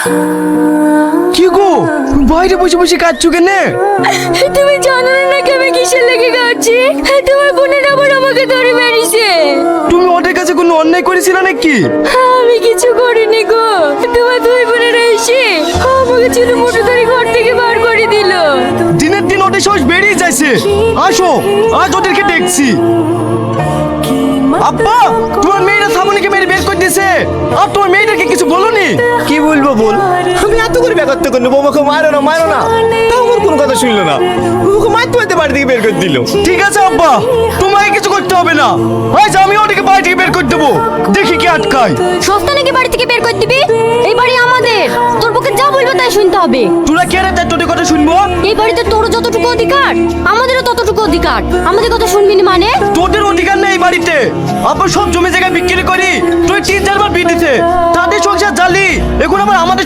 কি গো বাইরে বসে বসে কাঁদছো কেন? তুমি জানো না নাকি আমি কিসের লেগে কাঁদছি? তোমার বোনের আবার আমাকে ধরে মেরেছে। তুমি ওদের কাছে কোনো অন্যায় করেছিলে নাকি? আমি কিছু করিনি গো, তোমার দুই বোনেরা এসে আমাকে ছোট মোটো ধরে ঘর থেকে বার করে দিল। দিনের দিন ওদের সাহস বেরিয়ে যাচ্ছে। আসো আজ ওদেরকে দেখছি। আব্বা তোমার মেয়েরা শ্রাবণীকে মেরে বের করে দিয়েছে, আর তোমার মেয়েটাকে কিছু বলোনি? কি বলবো বল, আমি এত করে ব্যাপারটা করলো বৌমাকে মারো না তাও আমার কোনো কথা শুনলো না। বৌমাকে মারতে মারতে বাড়ি থেকে বের করে দিল। ঠিক আছে আব্বা, তোমাকে কিছু করতে হবে না। আজ আমি ওদেরকে বাড়ি থেকে বের করে দেবো, দেখি কি আটকায়। সস্তা নাকি বাড়ি থেকে বের করে দিবি? এই বাড়ি আমাদের, তোর পক্ষে যা বলবে তাই শুনতে হবে। তোরা কে রে তাই তোদের কথা শুনবো? এই বাড়িতে তোরও যতটুকু অধিকার আমাদেরও ততটুকু অধিকার। আমাদের কথা শুনবি না মানে? তোদের অধিকার নেই এই বাড়িতে। আব্বা সব জমি জায়গা বিক্রি করি তুই 3-4 বার বিয়ে দিতে, তাদের সংসার জালি, এখন আবার আমাদের